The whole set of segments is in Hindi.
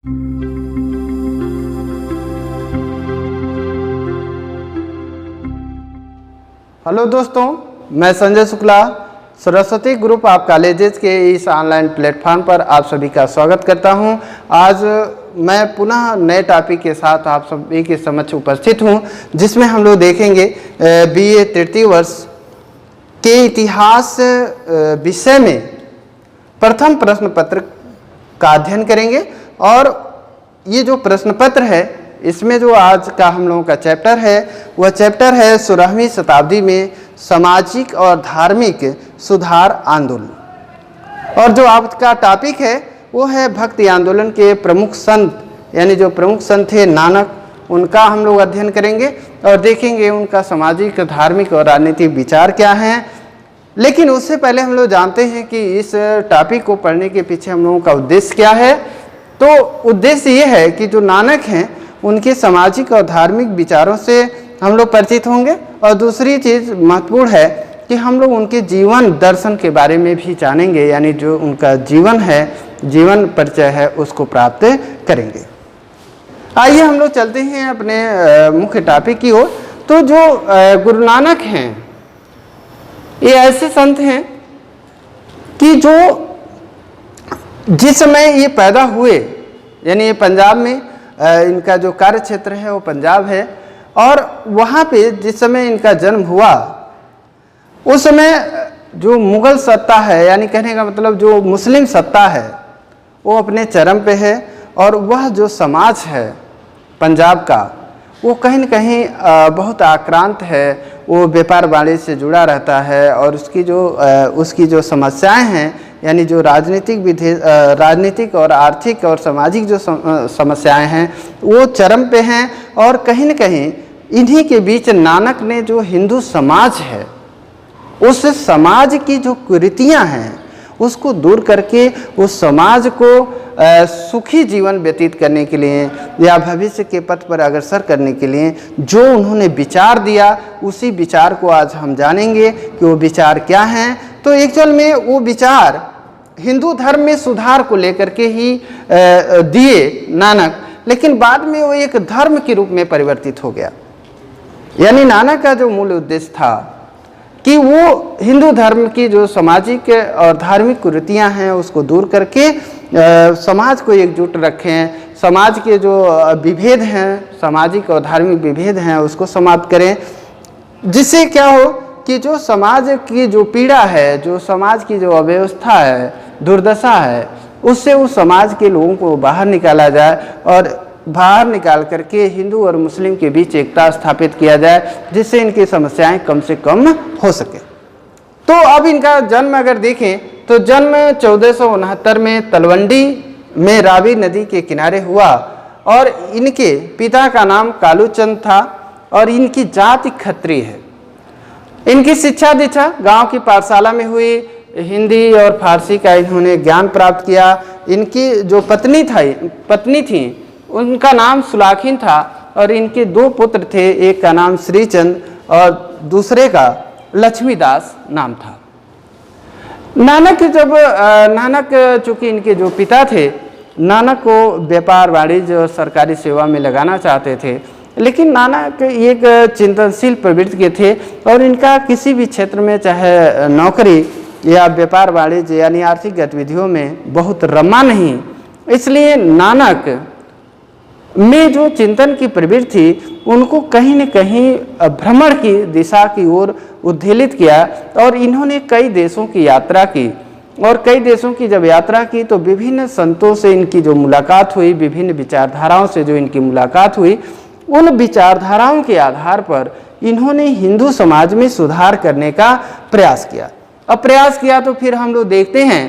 हेलो दोस्तों, मैं Sanjay Shukla Saraswati group of colleges के इस ऑनलाइन प्लेटफॉर्म पर आप सभी का स्वागत करता हूं। आज मैं पुनः नए टॉपिक के साथ आप सभी के समक्ष उपस्थित हूं, जिसमें हम लोग देखेंगे बीए तृतीय वर्ष के इतिहास विषय में प्रथम प्रश्न पत्र का अध्ययन करेंगे। और ये जो प्रश्न पत्र है, इसमें जो आज का हम लोगों का चैप्टर है वह चैप्टर है 16वीं शताब्दी में सामाजिक और धार्मिक सुधार आंदोलन। और जो आपका टॉपिक है वो है भक्ति आंदोलन के प्रमुख संत, यानी जो प्रमुख संत थे नानक, उनका हम लोग अध्ययन करेंगे और देखेंगे उनका सामाजिक, धार्मिक और राजनीतिक विचार क्या हैं। लेकिन उससे पहले हम लोग जानते हैं कि इस टॉपिक को पढ़ने के पीछे हम लोगों का उद्देश्य क्या है। तो उद्देश्य ये है कि जो नानक हैं उनके सामाजिक और धार्मिक विचारों से हम लोग परिचित होंगे, और दूसरी चीज़ महत्वपूर्ण है कि हम लोग उनके जीवन दर्शन के बारे में भी जानेंगे, यानी जो उनका जीवन है, जीवन परिचय है, उसको प्राप्त करेंगे। आइए हम लोग चलते हैं अपने मुख्य टॉपिक की ओर। तो जो गुरु नानक हैं, ये ऐसे संत हैं कि जो जिस समय ये पैदा हुए, यानी ये पंजाब में इनका जो कार्य क्षेत्र है वो पंजाब है, और वहाँ पे जिस समय इनका जन्म हुआ उस समय जो मुग़ल सत्ता है, यानी कहने का मतलब जो मुस्लिम सत्ता है, वो अपने चरम पे है। और वह जो समाज है पंजाब का, वो कहीं न कहीं बहुत आक्रांत है, वो व्यापार वाणिज्य से जुड़ा रहता है, और उसकी जो समस्याएं हैं, यानी जो राजनीतिक और आर्थिक और सामाजिक जो समस्याएं हैं वो चरम पे हैं। और कहीं न कहीं इन्हीं के बीच नानक ने जो हिंदू समाज है, उस समाज की जो कुरीतियां हैं उसको दूर करके उस समाज को सुखी जीवन व्यतीत करने के लिए या भविष्य के पथ पर अग्रसर करने के लिए जो उन्होंने विचार दिया, उसी विचार को आज हम जानेंगे कि वो विचार क्या हैं। तो एक्चुअल में वो विचार हिंदू धर्म में सुधार को लेकर के ही दिए नानक, लेकिन बाद में वो एक धर्म के रूप में परिवर्तित हो गया। यानी नानक का जो मूल उद्देश्य था कि वो हिंदू धर्म की जो सामाजिक और धार्मिक कुरीतियां हैं उसको दूर करके समाज को एकजुट रखें, समाज के जो विभेद हैं, सामाजिक और धार्मिक विभेद हैं, उसको समाप्त करें, जिससे क्या हो कि जो समाज की जो पीड़ा है, जो समाज की जो अव्यवस्था है, दुर्दशा है, उससे उस समाज के लोगों को बाहर निकाला जाए, और बाहर निकाल करके हिंदू और मुस्लिम के बीच एकता स्थापित किया जाए, जिससे इनकी समस्याएं कम से कम हो सके। तो अब इनका जन्म अगर देखें तो जन्म 1469 में तलवंडी में रावी नदी के किनारे हुआ, और इनके पिता का नाम कालूचंद था, और इनकी जाति क्षत्रिय है। इनकी शिक्षा दीक्षा गांव की पाठशाला में हुई, हिंदी और फारसी का इन्होंने ज्ञान प्राप्त किया। इनकी जो पत्नी थी उनका नाम सुलाखिन था, और इनके 2 पुत्र थे, एक का नाम श्रीचंद और दूसरे का लक्ष्मीदास नाम था। नानक चूँकि इनके जो पिता थे, नानक को व्यापार वाणिज्य और सरकारी सेवा में लगाना चाहते थे, लेकिन नानक एक चिंतनशील प्रवृत्ति के थे, और इनका किसी भी क्षेत्र में चाहे नौकरी या व्यापार वाणिज्य यानी आर्थिक गतिविधियों में बहुत रमा नहीं। इसलिए नानक में जो चिंतन की प्रवृत्ति थी उनको कहीं न कहीं भ्रमण की दिशा की ओर उद्वेलित किया, और इन्होंने कई देशों की यात्रा की। और कई देशों की जब यात्रा की तो विभिन्न संतों से इनकी जो मुलाकात हुई, विभिन्न विचारधाराओं से जो इनकी मुलाकात हुई, उन विचारधाराओं के आधार पर इन्होंने हिंदू समाज में सुधार करने का प्रयास किया। अब प्रयास किया तो फिर हम लोग देखते हैं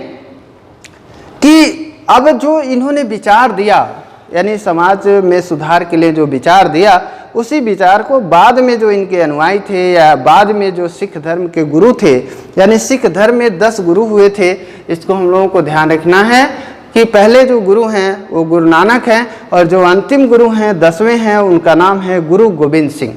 कि अब जो इन्होंने विचार दिया, यानी समाज में सुधार के लिए जो विचार दिया, उसी विचार को बाद में जो इनके अनुयायी थे या बाद में जो सिख धर्म के गुरु थे, यानी सिख धर्म में 10 गुरु हुए थे। इसको हम लोगों को ध्यान रखना है कि पहले जो गुरु हैं वो गुरु नानक हैं, और जो अंतिम गुरु हैं 10वें हैं, उनका नाम है गुरु गोविंद सिंह।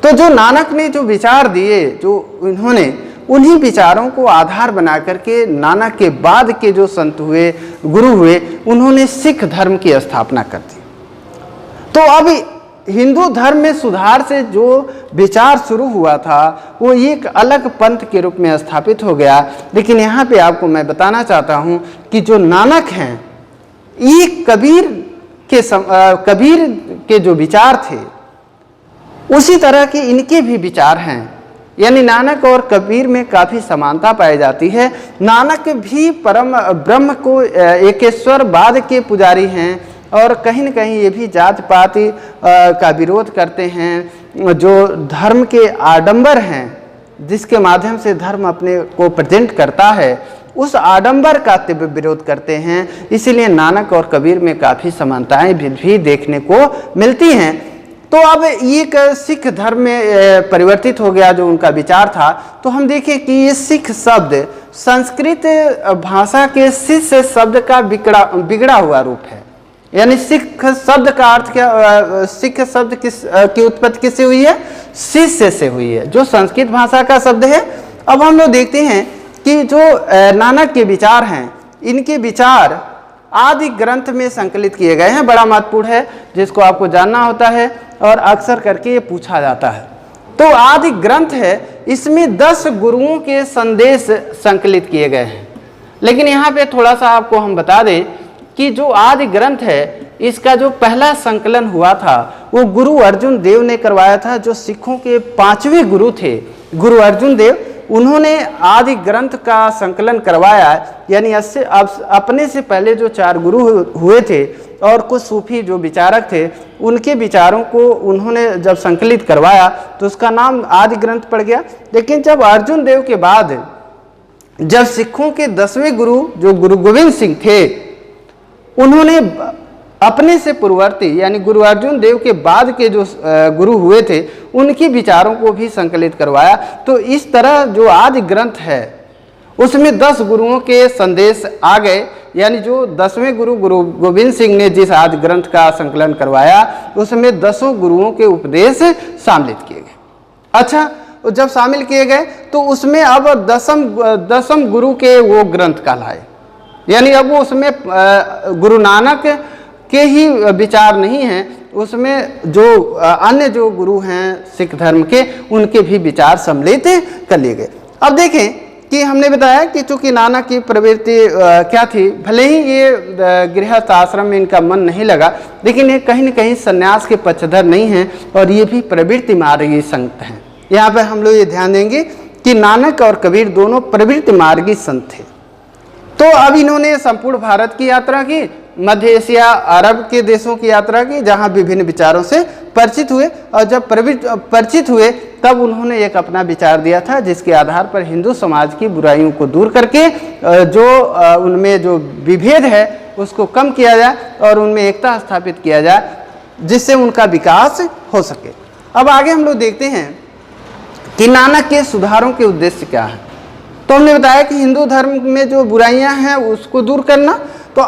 तो जो नानक ने जो विचार दिए, जो इन्होंने, उन्हीं विचारों को आधार बना करके नानक के बाद के जो संत हुए, गुरु हुए, उन्होंने सिख धर्म की स्थापना कर दी। तो अब हिंदू धर्म में सुधार से जो विचार शुरू हुआ था वो एक अलग पंथ के रूप में स्थापित हो गया। लेकिन यहाँ पे आपको मैं बताना चाहता हूँ कि जो नानक हैं, ये कबीर के जो विचार थे उसी तरह के इनके भी विचार हैं। यानी नानक और कबीर में काफ़ी समानता पाई जाती है। नानक भी परम ब्रह्म को एकेश्वरवाद के पुजारी हैं और कहीं न कहीं ये भी जात पात का विरोध करते हैं। जो धर्म के आडंबर हैं, जिसके माध्यम से धर्म अपने को प्रेजेंट करता है, उस आडंबर का तीव्र विरोध करते हैं। इसीलिए नानक और कबीर में काफ़ी समानताएं भी देखने को मिलती हैं। तो अब एक सिख धर्म में परिवर्तित हो गया जो उनका विचार था। तो हम देखें कि ये सिख शब्द संस्कृत भाषा के शिष्य शब्द का बिगड़ा हुआ रूप है। यानी सिख शब्द का अर्थ क्या, सिख शब्द की उत्पत्ति किससे हुई है? शिष्य से हुई है, जो संस्कृत भाषा का शब्द है। अब हम लोग देखते हैं कि जो नानक के विचार हैं, इनके विचार आदि ग्रंथ में संकलित किए गए हैं। बड़ा महत्वपूर्ण है, जिसको आपको जानना होता है और अक्सर करके ये पूछा जाता है। तो आदि ग्रंथ है, इसमें 10 गुरुओं के संदेश संकलित किए गए हैं। लेकिन यहाँ पे थोड़ा सा आपको हम बता दें कि जो आदि ग्रंथ है, इसका जो पहला संकलन हुआ था वो गुरु अर्जुन देव ने करवाया था, जो सिखों के 5वें गुरु थे। गुरु अर्जुन देव, उन्होंने आदि ग्रंथ का संकलन करवाया। यानी अपने से पहले जो 4 गुरु हुए थे और कुछ सूफी जो विचारक थे, उनके विचारों को उन्होंने जब संकलित करवाया तो उसका नाम आदि ग्रंथ पड़ गया। लेकिन जब अर्जुन देव के बाद जब सिखों के 10वें गुरु जो गुरु गोविंद सिंह थे, उन्होंने अपने से पूर्ववर्ती यानी गुरु अर्जुन देव के बाद के जो गुरु हुए थे, उनके विचारों को भी संकलित करवाया। तो इस तरह जो आदि ग्रंथ है उसमें 10 गुरुओं के संदेश आ गए। यानी जो 10वें गुरु गुरु गोविंद सिंह ने जिस आदि ग्रंथ का संकलन करवाया, उसमें 10 गुरुओं के उपदेश शामिल किए गए। अच्छा, जब शामिल किए गए तो उसमें अब दसम गुरु के वो ग्रंथ कहलाए। यानी अब वो उसमें गुरु नानक के ही विचार नहीं हैं, उसमें जो अन्य जो गुरु हैं सिख धर्म के, उनके भी विचार सम्मिलित कर लिए गए। अब देखें कि हमने बताया कि चूंकि नानक की प्रवृत्ति क्या थी, भले ही ये गृहस्थ आश्रम में इनका मन नहीं लगा, लेकिन ये कहीं न कहीं संन्यास के पक्षधर नहीं हैं और ये भी प्रवृत्ति मार्गी संत हैं। यहाँ पर हम लोग ये ध्यान देंगे कि नानक और कबीर दोनों प्रवृत्ति मार्गी संत थे। तो अब इन्होंने संपूर्ण भारत की यात्रा की, मध्य एशिया, अरब के देशों की यात्रा की, जहाँ विभिन्न विचारों से परिचित हुए। और जब परिचित हुए तब उन्होंने एक अपना विचार दिया था, जिसके आधार पर हिंदू समाज की बुराइयों को दूर करके जो उनमें जो विभेद है उसको कम किया जाए और उनमें एकता स्थापित किया जाए, जिससे उनका विकास हो सके। अब आगे हम लोग देखते हैं कि नानक के सुधारों के उद्देश्य क्या है। तो हमने बताया कि हिंदू धर्म में जो बुराइयां हैं उसको दूर करना। तो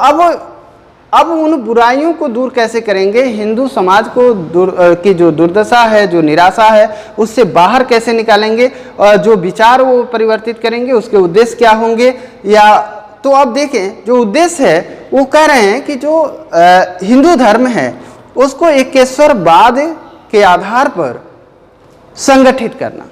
अब उन बुराइयों को दूर कैसे करेंगे, हिंदू समाज को की जो दुर्दशा है, जो निराशा है, उससे बाहर कैसे निकालेंगे, और जो विचार वो परिवर्तित करेंगे, उसके उद्देश्य क्या होंगे। या तो अब देखें, जो उद्देश्य है वो कह रहे हैं कि जो हिंदू धर्म है उसको एकेश्वरवाद के आधार पर संगठित करना,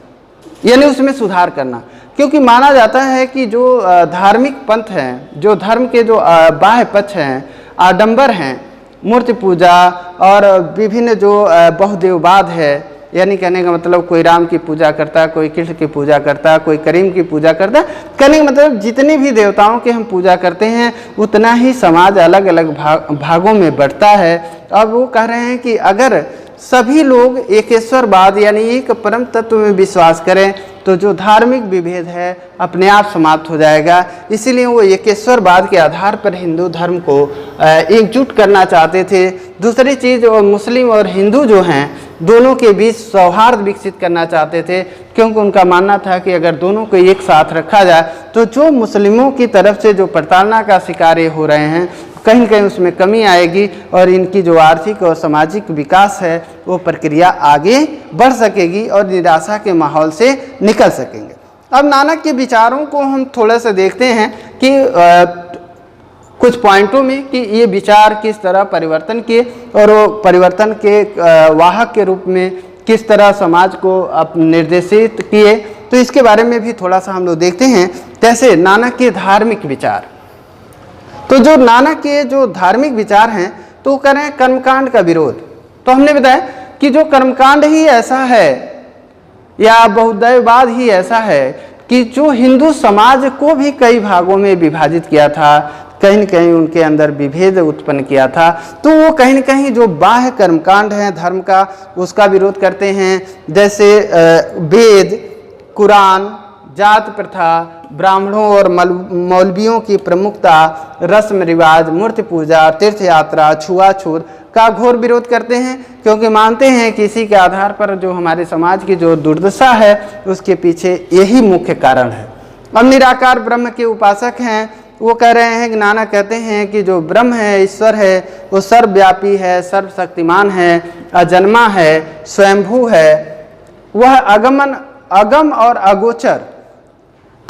यानी उसमें सुधार करना। क्योंकि माना जाता है कि जो धार्मिक पंथ हैं, जो धर्म के जो बाह्य पक्ष हैं, आडंबर हैं, मूर्ति पूजा और विभिन्न जो बहुदेववाद है, यानी कहने का मतलब कोई राम की पूजा करता है, कोई कृष्ण की पूजा करता है, कोई करीम की पूजा करता है। कहने का मतलब जितने भी देवताओं की हम पूजा करते हैं उतना ही समाज अलग अलग भागों में बढ़ता है। अब वो कह रहे हैं कि अगर सभी लोग एकेश्वरवाद यानी एक परम तत्व में विश्वास करें तो जो धार्मिक विभेद है अपने आप समाप्त हो जाएगा। इसीलिए वो एकेश्वरवाद के आधार पर हिंदू धर्म को एकजुट करना चाहते थे। दूसरी चीज़, वो मुस्लिम और हिंदू जो हैं दोनों के बीच सौहार्द विकसित करना चाहते थे, क्योंकि उनका मानना था कि अगर दोनों को एक साथ रखा जाए तो जो मुस्लिमों की तरफ से जो प्रताड़ना का शिकार हो रहे हैं कहीं न कहीं उसमें कमी आएगी और इनकी जो आर्थिक और सामाजिक विकास है वो प्रक्रिया आगे बढ़ सकेगी और निराशा के माहौल से निकल सकेंगे। अब नानक के विचारों को हम थोड़ा सा देखते हैं कि कुछ पॉइंटों में कि ये विचार किस तरह परिवर्तन किए और वो परिवर्तन के वाहक के रूप में किस तरह समाज को अब निर्देशित किए। तो इसके बारे में भी थोड़ा सा हम लोग देखते हैं। जैसे नानक के धार्मिक विचार, तो जो नानक के जो धार्मिक विचार हैं तो कह रहे हैं कर्मकांड का विरोध। तो हमने बताया कि जो कर्मकांड ही ऐसा है या बहुदैववाद ही ऐसा है कि जो हिंदू समाज को भी कई भागों में विभाजित किया था, कहीं न कहीं उनके अंदर विभेद उत्पन्न किया था। तो वो कहीं न कहीं जो बाह्य कर्मकांड है धर्म का, उसका विरोध करते हैं। जैसे वेद, कुरान, जात प्रथा, ब्राह्मणों और मौलवियों की प्रमुखता, रस्म रिवाज, मूर्ति पूजा, तीर्थ यात्रा, छुआछूत का घोर विरोध करते हैं, क्योंकि मानते हैं कि इसी के आधार पर जो हमारे समाज की जो दुर्दशा है उसके पीछे यही मुख्य कारण है। अब निराकार ब्रह्म के उपासक हैं, वो कह रहे हैं कि नानक कहते हैं कि जो ब्रह्म है, ईश्वर है, वो सर्वव्यापी है, सर्वशक्तिमान है, अजन्मा है, स्वयंभू है, वह अगम और अगोचर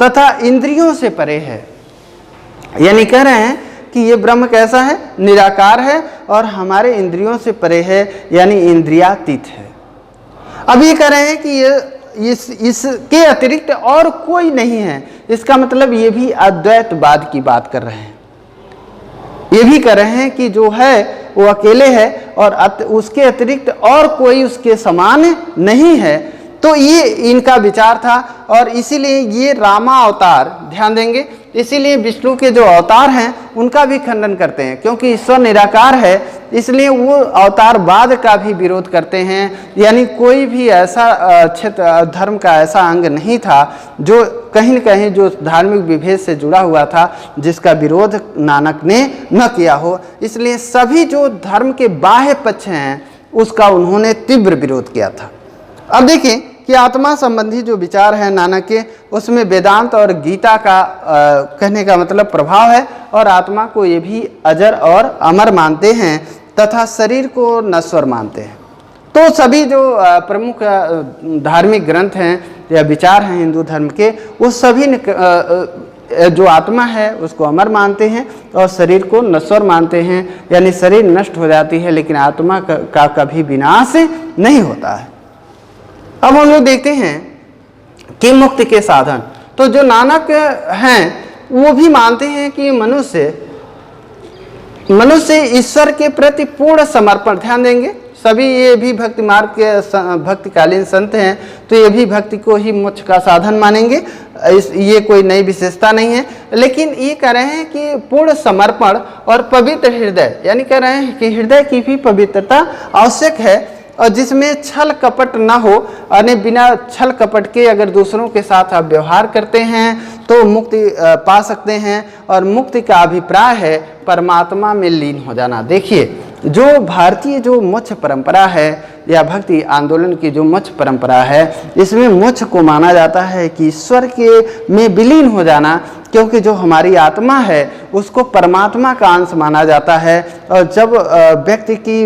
तथा इंद्रियों से परे है। यानी कह रहे हैं कि ये ब्रह्म कैसा है, निराकार है और हमारे इंद्रियों से परे है, यानी इंद्रियातीत है। अब ये कह रहे हैं कि ये इसके अतिरिक्त और कोई नहीं है। इसका मतलब ये भी अद्वैतवाद की बात कर रहे हैं। ये भी कह रहे हैं कि जो है वो अकेले है और उसके अतिरिक्त और कोई उसके समान नहीं है। तो ये इनका विचार था और इसीलिए ये रामा अवतार, ध्यान देंगे, इसीलिए विष्णु के जो अवतार हैं उनका भी खंडन करते हैं, क्योंकि ईश्वर निराकार है इसलिए वो अवतारवाद का भी विरोध करते हैं। यानी कोई भी ऐसा क्षेत्र धर्म का ऐसा अंग नहीं था जो कहीं न कहीं जो धार्मिक विभेद से जुड़ा हुआ था जिसका विरोध नानक ने न किया हो। इसलिए सभी जो धर्म के बाह्य पक्ष हैं उसका उन्होंने तीव्र विरोध किया था। अब देखिए कि आत्मा संबंधी जो विचार है नानक के, उसमें वेदांत और गीता का कहने का मतलब प्रभाव है और आत्मा को ये भी अजर और अमर मानते हैं तथा शरीर को नश्वर मानते हैं। तो सभी जो प्रमुख धार्मिक ग्रंथ हैं या विचार हैं हिंदू धर्म के, वो सभी जो आत्मा है उसको अमर मानते हैं और शरीर को नश्वर मानते हैं। यानी शरीर नष्ट हो जाती है लेकिन आत्मा का कभी विनाश नहीं होता है। अब हम लोग देखते हैं कि मुक्ति के साधन, तो जो नानक हैं वो भी मानते हैं कि मनुष्य ईश्वर के प्रति पूर्ण समर्पण, ध्यान देंगे, सभी ये भी भक्ति मार्ग के भक्तिकालीन संत हैं तो ये भी भक्ति को ही मोक्ष का साधन मानेंगे। ये कोई नई विशेषता नहीं है, लेकिन ये कह रहे हैं कि पूर्ण समर्पण और पवित्र हृदय, यानी कह रहे हैं कि हृदय की भी पवित्रता आवश्यक है और जिसमें छल कपट ना हो। यानी बिना छल कपट के अगर दूसरों के साथ आप व्यवहार करते हैं तो मुक्ति पा सकते हैं। और मुक्ति का अभिप्राय है परमात्मा में लीन हो जाना। देखिए जो भारतीय जो मोक्ष परंपरा है या भक्ति आंदोलन की जो मोक्ष परंपरा है, इसमें मोक्ष को माना जाता है कि ईश्वर के में विलीन हो जाना, क्योंकि जो हमारी आत्मा है उसको परमात्मा का अंश माना जाता है। और जब व्यक्ति की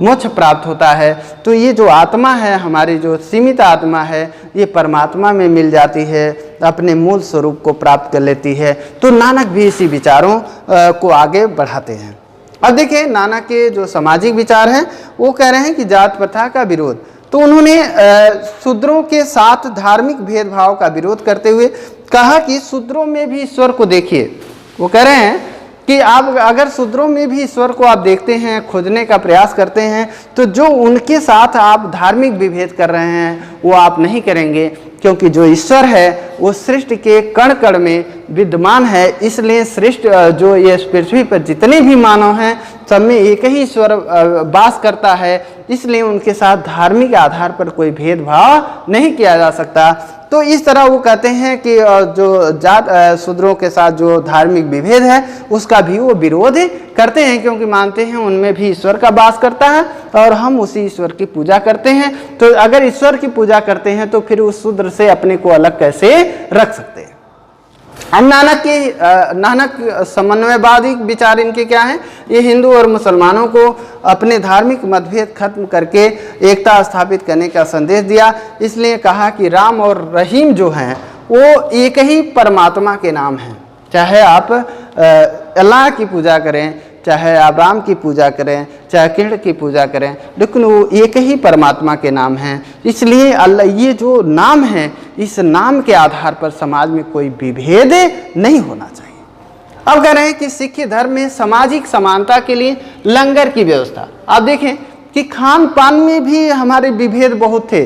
मोक्ष प्राप्त होता है तो ये जो आत्मा है, हमारी जो सीमित आत्मा है, ये परमात्मा में मिल जाती है, अपने मूल स्वरूप को प्राप्त कर लेती है। तो नानक भी इसी विचारों को आगे बढ़ाते हैं। अब देखिए नानक के जो सामाजिक विचार हैं वो कह रहे हैं कि जात प्रथा का विरोध। तो उन्होंने शूद्रों के साथ धार्मिक भेदभाव का विरोध करते हुए कहा कि शूद्रों में भी ईश्वर को देखिए। वो कह रहे हैं कि आप अगर शूद्रों में भी ईश्वर को आप देखते हैं, खोजने का प्रयास करते हैं, तो जो उनके साथ आप धार्मिक विभेद कर रहे हैं वो आप नहीं करेंगे, क्योंकि जो ईश्वर है वो सृष्टि के कण कण में विद्यमान है। इसलिए सृष्टि जो ये पृथ्वी पर जितने भी मानव हैं सब में एक ही ईश्वर वास करता है, इसलिए उनके साथ धार्मिक आधार पर कोई भेदभाव नहीं किया जा सकता। तो इस तरह वो कहते हैं कि जो जात शूद्रों के साथ जो धार्मिक विभेद है उसका भी वो विरोध करते हैं, क्योंकि मानते हैं उनमें भी ईश्वर का वास करता है और हम उसी ईश्वर की पूजा करते हैं। तो अगर ईश्वर की पूजा करते हैं तो फिर उस शूद्र से अपने को अलग कैसे रख सकते हैं। अब नानक समन्वयवादी विचार इनके क्या हैं? ये हिंदू और मुसलमानों को अपने धार्मिक मतभेद खत्म करके एकता स्थापित करने का संदेश दिया। इसलिए कहा कि राम और रहीम जो हैं वो एक ही परमात्मा के नाम हैं। चाहे आप अल्लाह की पूजा करें, चाहे आप राम की पूजा करें, चाहे कृष्ण की पूजा करें, लेकिन वो एक ही परमात्मा के नाम हैं। इसलिए अल्लाह, ये जो नाम है, इस नाम के आधार पर समाज में कोई विभेद नहीं होना चाहिए। अब कह रहे हैं कि सिख धर्म में सामाजिक समानता के लिए लंगर की व्यवस्था। आप देखें कि खान पान में भी हमारे विभेद बहुत थे,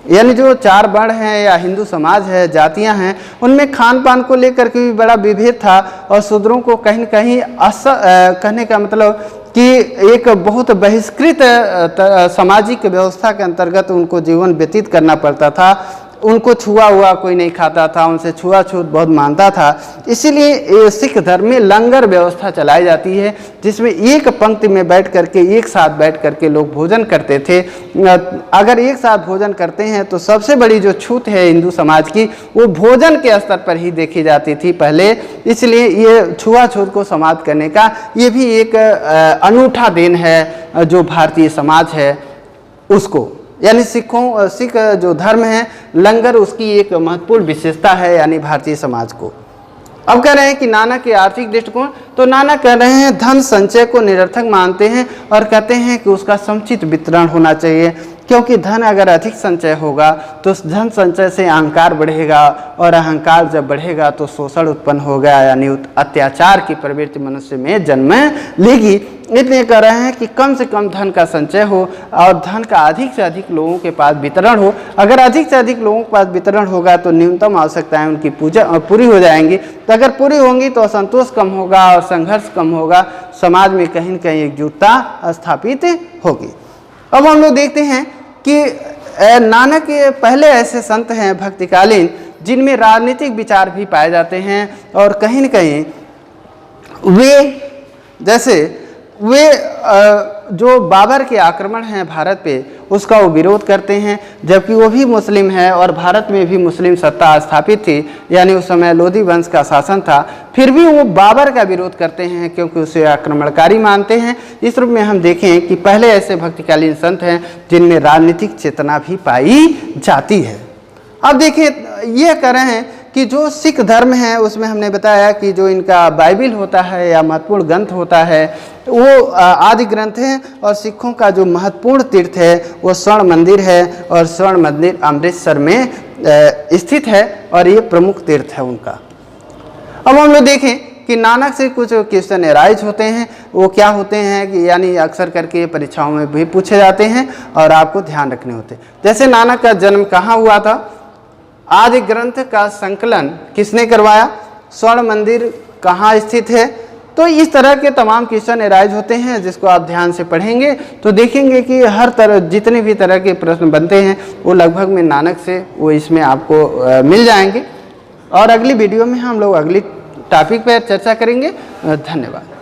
यानी जो 4 वर्ण हैं या हिंदू समाज है, जातियां हैं, उनमें खान पान को लेकर के भी बड़ा विभेद था। और शूद्रों को कहीं न कहीं कहने का मतलब कि एक बहुत बहिष्कृत सामाजिक व्यवस्था के अंतर्गत उनको जीवन व्यतीत करना पड़ता था। उनको छुआ हुआ कोई नहीं खाता था, उनसे छुआछूत बहुत मानता था। इसीलिए सिख धर्म में लंगर व्यवस्था चलाई जाती है, जिसमें एक पंक्ति में बैठ करके, एक साथ बैठ करके लोग भोजन करते थे। अगर एक साथ भोजन करते हैं तो सबसे बड़ी जो छूत है हिंदू समाज की, वो भोजन के स्तर पर ही देखी जाती थी पहले। इसलिए ये छुआछूत को समाप्त करने का ये भी एक अनूठा देन है जो भारतीय समाज है उसको, यानी सिख जो धर्म है, लंगर उसकी एक महत्वपूर्ण विशेषता है, यानी भारतीय समाज को। अब कह रहे हैं कि नानक के आर्थिक दृष्टिकोण, तो नानक कह रहे हैं धन संचय को निरर्थक मानते हैं और कहते हैं कि उसका समुचित वितरण होना चाहिए, क्योंकि धन अगर अधिक संचय होगा तो धन संचय से अहंकार बढ़ेगा, और अहंकार जब बढ़ेगा तो शोषण उत्पन्न होगा, यानी अत्याचार की प्रवृत्ति मनुष्य में जन्म लेगी। इसलिए कह रहे हैं कि कम से कम धन का संचय हो और धन का अधिक से अधिक लोगों के पास वितरण हो। अगर अधिक से अधिक लोगों के पास वितरण होगा तो न्यूनतम आवश्यकताएं उनकी पूरी हो जाएंगी। तो अगर पूरी होंगी तो असंतोष कम होगा और संघर्ष कम होगा, समाज में कहीं न कहीं एकजुटता स्थापित होगी। अब हम लोग देखते हैं कि नानक के पहले ऐसे संत हैं भक्तिकालीन, जिनमें राजनीतिक विचार भी पाए जाते हैं, और कहीं न कहीं वे जो बाबर के आक्रमण हैं भारत पे, उसका वो विरोध करते हैं, जबकि वो भी मुस्लिम है और भारत में भी मुस्लिम सत्ता स्थापित थी, यानी उस समय लोधी वंश का शासन था। फिर भी वो बाबर का विरोध करते हैं क्योंकि उसे आक्रमणकारी मानते हैं। इस रूप में हम देखें कि पहले ऐसे भक्तिकालीन संत हैं जिनमें राजनीतिक चेतना भी पाई जाती है। अब देखिए, ये कह रहे हैं कि जो सिख धर्म है उसमें हमने बताया कि जो इनका बाइबिल होता है या महत्वपूर्ण ग्रंथ होता है वो आदि ग्रंथ है, और सिखों का जो महत्वपूर्ण तीर्थ है वो स्वर्ण मंदिर है, और स्वर्ण मंदिर अमृतसर में स्थित है, और ये प्रमुख तीर्थ है उनका। अब हम लोग देखें कि नानक से कुछ क्वेश्चन एराइज होते हैं, वो क्या होते हैं कि यानी अक्सर करके परीक्षाओं में भी पूछे जाते हैं और आपको ध्यान रखने होते हैं। जैसे नानक का जन्म कहाँ हुआ था, आदि ग्रंथ का संकलन किसने करवाया, स्वर्ण मंदिर कहाँ स्थित है। तो इस तरह के तमाम क्वेश्चन एराइज होते हैं, जिसको आप ध्यान से पढ़ेंगे तो देखेंगे कि हर तरह जितने भी तरह के प्रश्न बनते हैं वो लगभग में नानक से वो इसमें आपको मिल जाएंगे। और अगली वीडियो में हम लोग अगली टॉपिक पर चर्चा करेंगे। धन्यवाद।